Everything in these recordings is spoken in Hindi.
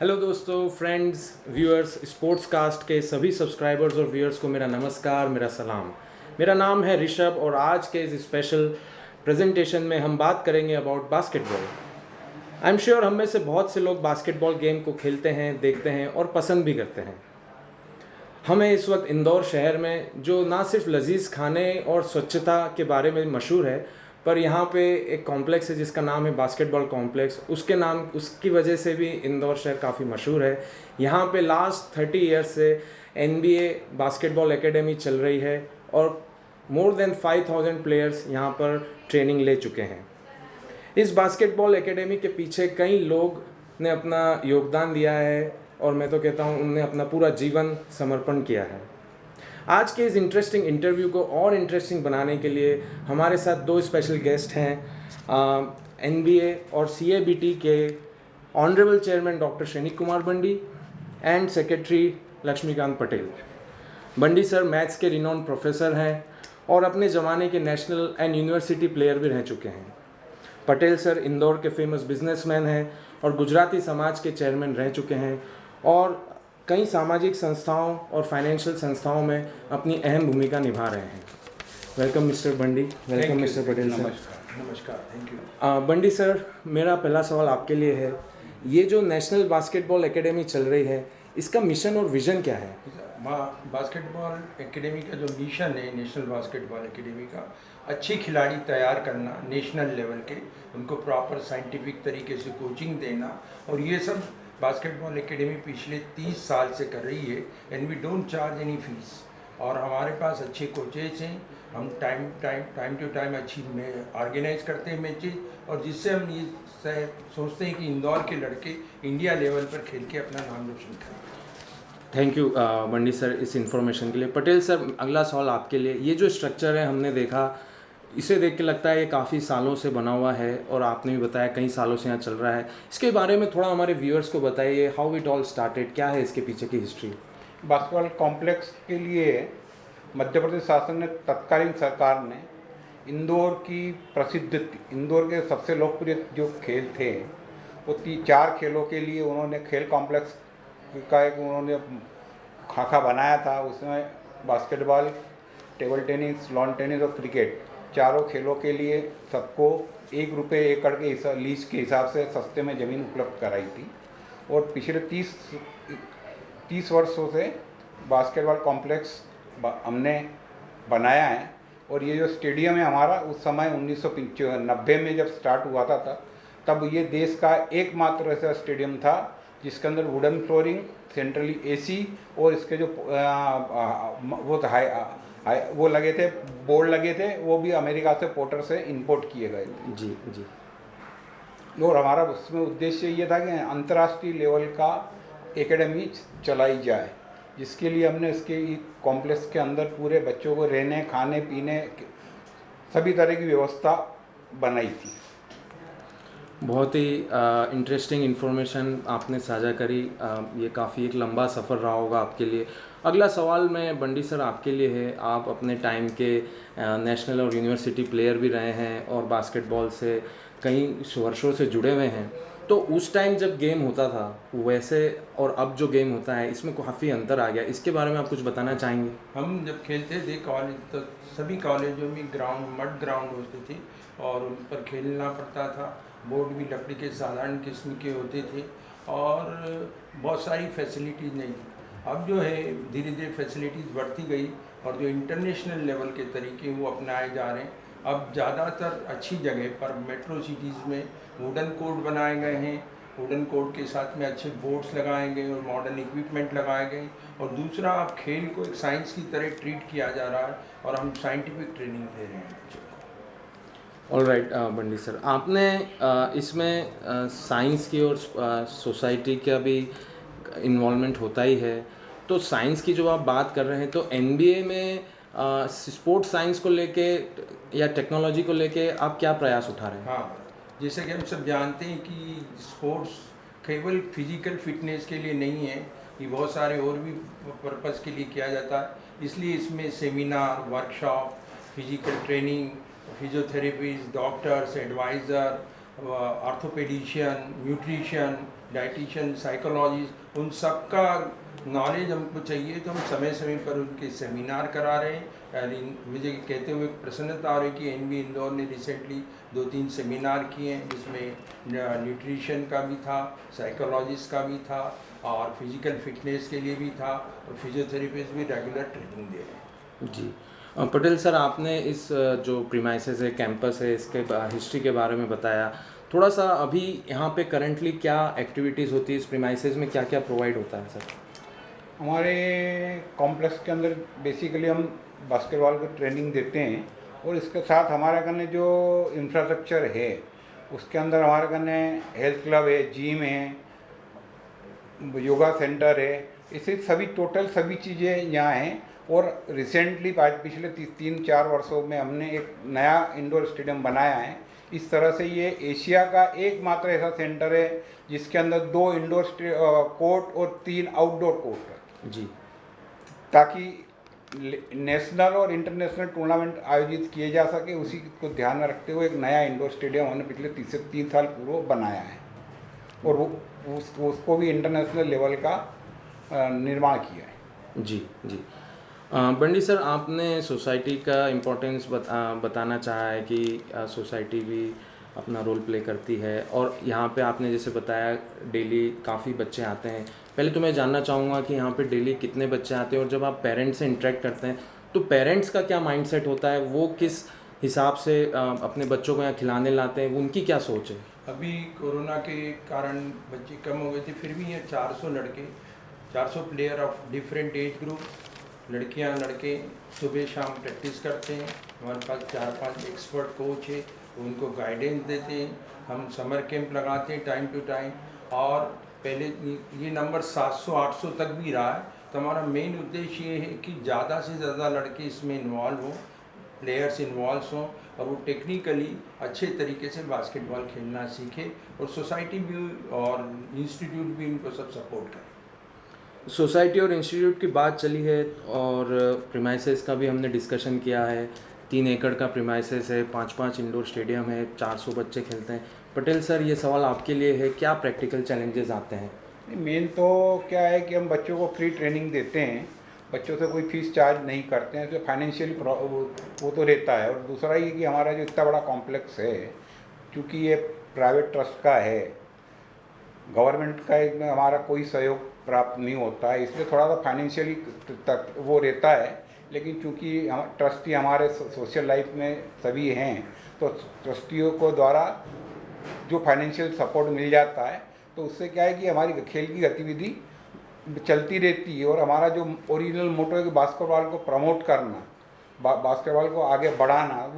हेलो दोस्तों, फ्रेंड्स, व्यूअर्स, स्पोर्ट्स कास्ट के सभी सब्सक्राइबर्स और व्यूअर्स को मेरा नमस्कार, मेरा सलाम। मेरा नाम है ऋषभ और आज के इस स्पेशल प्रेजेंटेशन में हम बात करेंगे about basketball. I am sure हम में से बहुत से लोग बास्केटबॉल गेम को खेलते हैं, देखते हैं और पसंद भी करते हैं। हमें इस वक्त इंदौर शहर में जो ना सिर्फ लजीज खाने और स्वच्छता के बारे में मशहूर है, पर यहाँ पे एक कॉम्प्लेक्स है जिसका नाम है बास्केटबॉल कॉम्प्लेक्स। उसकी वजह से भी इंदौर शहर काफ़ी मशहूर है। यहाँ पे लास्ट 30 ईयर्स से NBA बास्केटबॉल एकेडमी चल रही है और मोर देन 5000 प्लेयर्स यहाँ पर ट्रेनिंग ले चुके हैं। इस बास्केटबॉल एकेडमी के पीछे कई लोग ने अपना योगदान दिया है और मैं तो कहता हूँ उनने अपना पूरा जीवन समर्पण किया है। आज के इस इंटरेस्टिंग इंटरव्यू को और इंटरेस्टिंग बनाने के लिए हमारे साथ दो स्पेशल गेस्ट हैं, NBA और CABT के honourable chairman doctor Shrenik Kumar Bandi and secretary Laxmikant Patel. Bandi sir maths के रिनॉन प्रोफेसर हैं और अपने ज़माने के नेशनल एंड यूनिवर्सिटी प्लेयर भी रह चुके हैं। पटेल सर इंदौर के फेमस बिजनेसमैन हैं और गुजराती समाज के चेयरमैन रह चुके हैं और कई सामाजिक संस्थाओं और फाइनेंशियल संस्थाओं में अपनी अहम भूमिका निभा रहे हैं। Welcome mister Bandi. Welcome mister Patel sir. नमस्कार, थैंक यू। बंडी सर, मेरा पहला सवाल आपके लिए है, ये जो नेशनल बास्केटबॉल एकेडमी चल रही है, इसका मिशन और विजन क्या है? बास्केटबॉल एकेडमी का जो मिशन है, नेशनल बास्केटबॉल एकेडमी का, अच्छे खिलाड़ी तैयार करना नेशनल लेवल के, उनको प्रॉपर साइंटिफिक तरीके से कोचिंग देना, और ये सब बास्केटबॉल एकेडमी पिछले 30 साल से कर रही है। And we don't charge any fees, और हमारे पास अच्छे कोचेज हैं। हम टाइम टू टाइम अच्छी ऑर्गेनाइज करते हैं मैचेज, और जिससे हम ये सोचते हैं कि इंदौर के लड़के इंडिया लेवल पर खेल के अपना नाम रोशन करें। थैंक यू बंडी सर इस इन्फॉर्मेशन के लिए। पटेल सर, अगला सवाल आपके लिए। ये जो स्ट्रक्चर है हमने देखा, इसे देख के लगता है ये काफ़ी सालों से बना हुआ है और आपने भी बताया कई सालों से यहाँ चल रहा है। इसके बारे में थोड़ा हमारे व्यूअर्स को बताइए, हाउ इट ऑल स्टार्टेड, क्या है इसके पीछे की हिस्ट्री? बास्केटबॉल कॉम्प्लेक्स के लिए मध्य प्रदेश शासन ने, तत्कालीन सरकार ने इंदौर की प्रसिद्ध, इंदौर के सबसे लोकप्रिय जो खेल थे वो 4 खेलों के लिए उन्होंने खेल कॉम्प्लेक्स का एक उन्होंने खाका बनाया था। उसमें basketball, table tennis, lawn tennis और क्रिकेट, चारों खेलों के लिए सबको ₹1 एकड़ के लीज के हिसाब से सस्ते में ज़मीन उपलब्ध कराई थी। और पिछले 30 वर्षों से बास्केटबॉल कॉम्प्लेक्स हमने बनाया है। और ये जो स्टेडियम है हमारा, उस समय 1990 में जब स्टार्ट हुआ था तब ये देश का एकमात्र ऐसा स्टेडियम था जिसके अंदर वुडन फ्लोरिंग, सेंट्रली AC, और इसके जो वो लगे थे, बोर्ड लगे थे, वो भी अमेरिका से पोर्टर से इंपोर्ट किए गए थे। जी जी। और हमारा उसमें उद्देश्य ये था कि अंतर्राष्ट्रीय लेवल का एकेडमी चलाई जाए, जिसके लिए हमने इसके कॉम्प्लेक्स के अंदर पूरे बच्चों को रहने, खाने पीने सभी तरह की व्यवस्था बनाई थी। बहुत ही इंटरेस्टिंग इन्फॉर्मेशन आपने साझा करी। ये काफ़ी एक लंबा सफ़र रहा होगा आपके लिए। अगला सवाल मैं बंडी सर आपके लिए है। आप अपने टाइम के नेशनल और यूनिवर्सिटी प्लेयर भी रहे हैं और बास्केटबॉल से कई वर्षों से जुड़े हुए हैं। तो उस टाइम जब गेम होता था वैसे और अब जो गेम होता है, इसमें काफ़ी अंतर आ गया। इसके बारे में आप कुछ बताना चाहेंगे? हम जब खेलते थे कॉलेज, तो सभी कॉलेजों में मड ग्राउंड होते थे और उन पर खेलना पड़ता था। बोर्ड भी लकड़ी के साधारण किस्म के होते थे और बहुत सारी फैसिलिटीज़ नहीं थी। अब जो है धीरे धीरे फैसिलिटीज़ बढ़ती गई और जो इंटरनेशनल लेवल के तरीके वो अपनाए जा रहे हैं। अब ज़्यादातर अच्छी जगह पर मेट्रो सिटीज़ में वुडन कोर्ट बनाए गए हैं। वुडन कोर्ट के साथ में अच्छे बोर्ड्स लगाए गए और मॉडर्न इक्विपमेंट लगाए गए। और दूसरा, अब खेल को एक साइंस की तरह ट्रीट किया जा रहा है और हम साइंटिफिक ट्रेनिंग दे रहे हैं। ऑल राइट बंडी सर, आपने इसमें साइंस की और सोसाइटी का भी इन्वॉल्वमेंट होता ही है। तो साइंस की जो आप बात कर रहे हैं, तो NBA में स्पोर्ट्स साइंस को लेके या टेक्नोलॉजी को लेके आप क्या प्रयास उठा रहे हैं? हाँ, जैसे कि हम सब जानते हैं कि स्पोर्ट्स केवल फिजिकल फिटनेस के लिए नहीं है, ये बहुत सारे और भी पर्पस के लिए किया जाता है। इसलिए इसमें seminar, workshop, physical training, physiotherapist, doctors, advisor orthopedician, nutrition, dietician, psychologist, उन सब का नॉलेज हमको चाहिए, तो हम समय समय पर उनके सेमिनार करा रहे हैं। मुझे कहते हुए प्रसन्नता आ रही कि एनबी इंदौर ने रिसेंटली 2-3 सेमिनार किए हैं, जिसमें न्यूट्रिशन का भी था, साइकोलॉजिस्ट का भी था और फिजिकल फिटनेस के लिए भी था, और फिजियोथेरेपिस्ट भी रेगुलर ट्रेनिंग दे रहे हैं। जी। पटेल सर, आपने इस जो प्रीमाइसेस है, कैंपस है, इसके हिस्ट्री के बारे में बताया। थोड़ा सा अभी यहाँ पे करंटली क्या एक्टिविटीज़ होती है, इस प्रीमाइसेस में क्या क्या प्रोवाइड होता है सर? हमारे कॉम्प्लेक्स के अंदर बेसिकली हम बास्केटबॉल की ट्रेनिंग देते हैं, और इसके साथ हमारे कने जो इंफ्रास्ट्रक्चर है उसके अंदर हमारे कने हेल्थ क्लब है, जिम है, योगा सेंटर है, इसे सभी टोटल सभी चीज़ें यहाँ हैं। और रिसेंटली पिछले 3-4 वर्षों में हमने एक नया इंडोर स्टेडियम बनाया है। इस तरह से ये एशिया का एकमात्र ऐसा सेंटर है जिसके अंदर 2 इंडोर कोर्ट और 3 आउटडोर कोर्ट है जी। ताकि नेशनल और इंटरनेशनल टूर्नामेंट आयोजित किए जा सके। उसी को ध्यान में रखते हुए एक नया इंडोर स्टेडियम हमने पिछले 3 साल पूर्व बनाया है, और वो उसको भी इंटरनेशनल लेवल का निर्माण किया है। जी जी। बंडी सर, आपने सोसाइटी का इम्पोर्टेंस बताना चाहा है कि सोसाइटी भी अपना रोल प्ले करती है, और यहाँ पे आपने जैसे बताया डेली काफ़ी बच्चे आते हैं। पहले तो मैं जानना चाहूँगा कि यहाँ पे डेली कितने बच्चे आते हैं, और जब आप पेरेंट्स से इंटरेक्ट करते हैं तो पेरेंट्स का क्या माइंडसेट होता है, वो किस हिसाब से अपने बच्चों को यहाँ खिलाने लाते हैं, उनकी क्या सोच है? अभी कोरोना के कारण बच्चे कम हो गए थे, फिर भी ये 400 लड़के, 400 player of different age group, लड़कियां लड़के सुबह शाम प्रैक्टिस करते हैं। हमारे पास 4-5 एक्सपर्ट कोच है, उनको गाइडेंस देते हैं। हम समर कैंप लगाते हैं टाइम टू टाइम, और पहले ये नंबर 700-800 तक भी रहा है। तो हमारा मेन उद्देश्य ये है कि ज़्यादा से ज़्यादा लड़के इसमें इन्वॉल्व हों, प्लेयर्स इन्वॉल्व हों, और वो टेक्निकली अच्छे तरीके से बास्केटबॉल खेलना सीखे, और सोसाइटी भी और इंस्टीट्यूट भी इनको सब सपोर्ट करें। सोसाइटी और इंस्टीट्यूट की बात चली है, और प्रीमाइसेस का भी हमने डिस्कशन किया है। 3 एकड़ का प्रीमाइसेस है, 5-5 इंडोर स्टेडियम है, 400 बच्चे खेलते हैं। पटेल सर, ये सवाल आपके लिए है, क्या प्रैक्टिकल चैलेंजेस आते हैं? मेन तो क्या है कि हम बच्चों को फ्री ट्रेनिंग देते हैं, बच्चों से कोई फीस चार्ज नहीं करते हैं, तो फाइनेंशियली वो तो रहता है। और दूसरा ये कि हमारा जो इतना बड़ा कॉम्प्लेक्स है, क्योंकि ये प्राइवेट ट्रस्ट का है, गवर्नमेंट का इसमें हमारा कोई सहयोग प्राप्त नहीं होता है, इसलिए थोड़ा सा फाइनेंशियली तक वो रहता है। लेकिन चूँकि ट्रस्टी हमारे सोशल लाइफ में सभी हैं, तो ट्रस्टियों को द्वारा जो फाइनेंशियल सपोर्ट मिल जाता है, तो उससे क्या है कि हमारी खेल की गतिविधि चलती रहती है। और हमारा जो ओरिजिनल मोटो है कि बास्केटबॉल को प्रमोट करना, बास्केटबॉल को आगे बढ़ाना,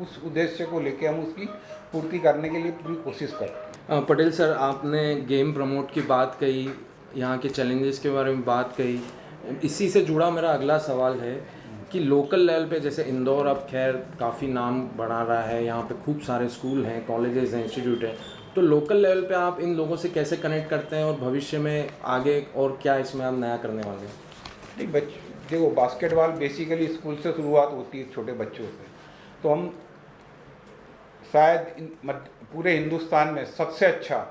उस उद्देश्य को लेकर हम उसकी पूर्ति करने के लिए पूरी कोशिश करते हैं। पटेल सर, आपने गेम प्रमोट की बात कही, यहाँ के चैलेंजेस के बारे में बात कही। इसी से जुड़ा मेरा अगला सवाल है कि लोकल लेवल पे, जैसे इंदौर अब खैर काफ़ी नाम बढ़ा रहा है, यहाँ पे खूब सारे स्कूल हैं, कॉलेजेस हैं, इंस्टीट्यूट हैं, तो लोकल लेवल पे आप इन लोगों से कैसे कनेक्ट करते हैं, और भविष्य में आगे और क्या इसमें आप नया करने वाले हैं? नहीं, देखो, बास्केटबॉल बेसिकली स्कूल से शुरुआत होती है, छोटे बच्चों से। तो हम शायद पूरे हिंदुस्तान में सबसे अच्छा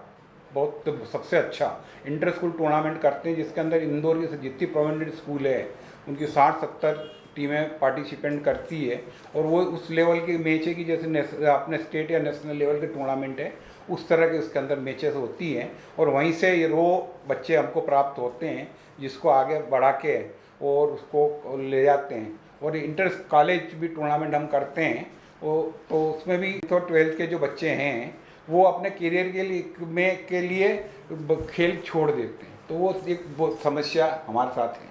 इंटर स्कूल टूर्नामेंट करते हैं, जिसके अंदर इंदौर की जितनी प्रोमिनेंट स्कूल है उनकी 60-70 टीमें पार्टिसिपेंट करती है। और वो उस लेवल की मैच है कि जैसे अपने स्टेट या नेशनल लेवल के टूर्नामेंट है, उस तरह के उसके अंदर मैचेस होती हैं। और वहीं से ये बच्चे हमको प्राप्त होते हैं, जिसको आगे बढ़ा के और उसको ले जाते हैं। और इंटर कॉलेज भी टूर्नामेंट हम करते हैं, वो तो उसमें भी तो 12th के जो बच्चे हैं वो अपने करियर के लिए खेल छोड़ देते हैं, तो वो समस्या हमारे साथ है।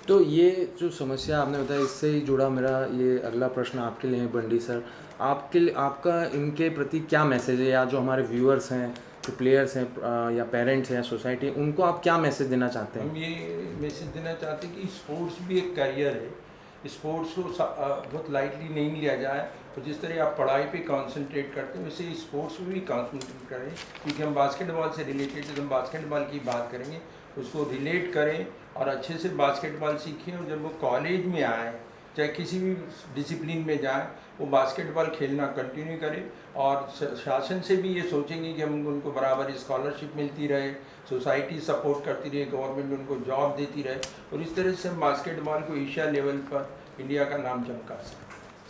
तो ये जो समस्या आपने बताया, इससे ही जुड़ा मेरा ये अगला प्रश्न आपके लिए है बंडी सर, आपका इनके प्रति क्या मैसेज है, या जो हमारे व्यूअर्स हैं, जो प्लेयर्स हैं, या पेरेंट्स हैं, या सोसाइटी, उनको आप क्या मैसेज देना चाहते हैं? हम ये मैसेज देना चाहते हैं कि स्पोर्ट्स भी एक करियर है, स्पोर्ट्स को बहुत लाइटली नहीं लिया जाए। तो जिस तरह आप पढ़ाई पे कंसंट्रेट करते हैं, वैसे स्पोर्ट्स में भी कंसंट्रेट करें। क्योंकि हम बास्केटबॉल से रिलेटेड, जब हम बास्केटबॉल की बात करेंगे, उसको रिलेट करें और अच्छे से बास्केटबॉल सीखें। और जब वो कॉलेज में आए चाहे किसी भी डिसिप्लिन में जाए, वो बास्केटबॉल खेलना कंटिन्यू करें। और शासन से भी ये सोचेंगे कि हम उनको बराबर स्कॉलरशिप मिलती रहे, सोसाइटी सपोर्ट करती रहे, गवर्नमेंट उनको जॉब देती रहे, और इस तरह से हम बास्केटबॉल को एशिया लेवल पर इंडिया का नाम चमका सकें।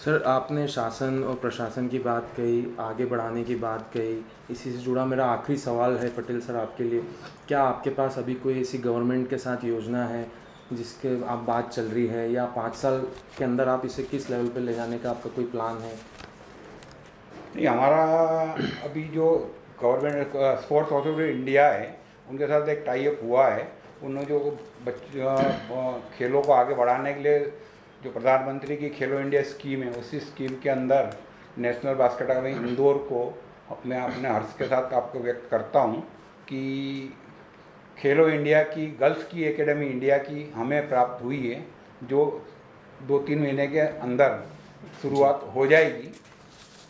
सर, आपने शासन और प्रशासन की बात कही, आगे बढ़ाने की बात कही, इसी से जुड़ा मेरा आखिरी सवाल है पटेल सर आपके लिए, क्या आपके पास अभी कोई ऐसी गवर्नमेंट के साथ योजना है जिसके आप बात चल रही है, या 5 साल के अंदर आप इसे किस लेवल पे ले जाने का आपका कोई प्लान है? नहीं, हमारा अभी जो गवर्नमेंट स्पोर्ट्स अथॉरिटी इंडिया है उनके साथ एक टाई अप हुआ है। उन्होंने जो खेलों को आगे बढ़ाने के लिए जो प्रधानमंत्री की खेलो इंडिया स्कीम है, उसी स्कीम के अंदर नेशनल बास्केट अकादमी इंदौर को मैं अपने हर्ष के साथ आपको व्यक्त करता हूं कि खेलो इंडिया की गर्ल्स की एकेडमी इंडिया की हमें प्राप्त हुई है, जो 2-3 महीने के अंदर शुरुआत हो जाएगी।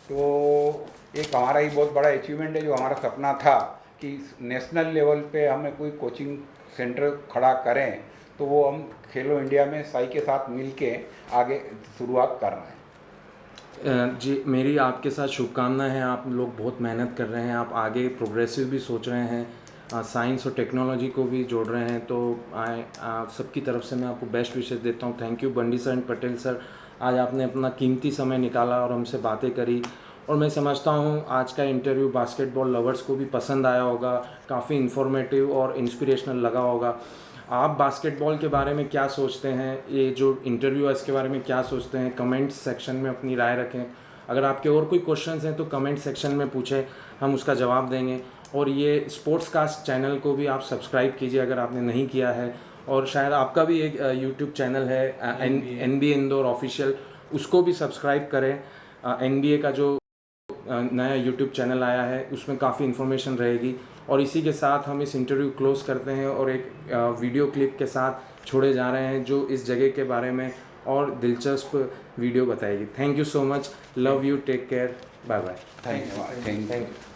तो एक हमारा ही बहुत बड़ा अचीवमेंट है। जो हमारा सपना था कि नेशनल लेवल पे हमें कोई कोचिंग सेंटर खड़ा करें, तो वो हम खेलो इंडिया में साई के साथ मिलके आगे शुरुआत कर रहे हैं। जी, मेरी आपके साथ शुभकामनाएं हैं। आप लोग बहुत मेहनत कर रहे हैं, आप आगे प्रोग्रेसिव भी सोच रहे हैं, साइंस और टेक्नोलॉजी को भी जोड़ रहे हैं। तो सबकी तरफ से मैं आपको बेस्ट विशेस देता हूँ। Thank you Bandi sir and Patel sir, आज आपने अपना कीमती समय निकाला और हमसे बातें करी। और मैं समझता हूँ आज का इंटरव्यू बास्केटबॉल लवर्स को भी पसंद आया होगा, काफ़ी इन्फॉर्मेटिव और इंस्पिरेशनल लगा होगा। आप बास्केटबॉल के बारे में क्या सोचते हैं, ये जो इंटरव्यू है इसके बारे में क्या सोचते हैं, कमेंट सेक्शन में अपनी राय रखें। अगर आपके और कोई क्वेश्चंस हैं तो कमेंट सेक्शन में पूछें, हम उसका जवाब देंगे। और ये स्पोर्ट्स कास्ट चैनल को भी आप सब्सक्राइब कीजिए अगर आपने नहीं किया है। और शायद आपका भी एक यूट्यूब चैनल है NBA इंदौर ऑफिशियल, उसको भी सब्सक्राइब करें। NBA का जो नया यूट्यूब चैनल आया है उसमें काफ़ी इन्फॉर्मेशन रहेगी। और इसी के साथ हम इस इंटरव्यू क्लोज करते हैं और एक वीडियो क्लिप के साथ छोड़े जा रहे हैं जो इस जगह के बारे में और दिलचस्प वीडियो बताएगी। Thank you so much, love you, take care, bye bye. Thank you.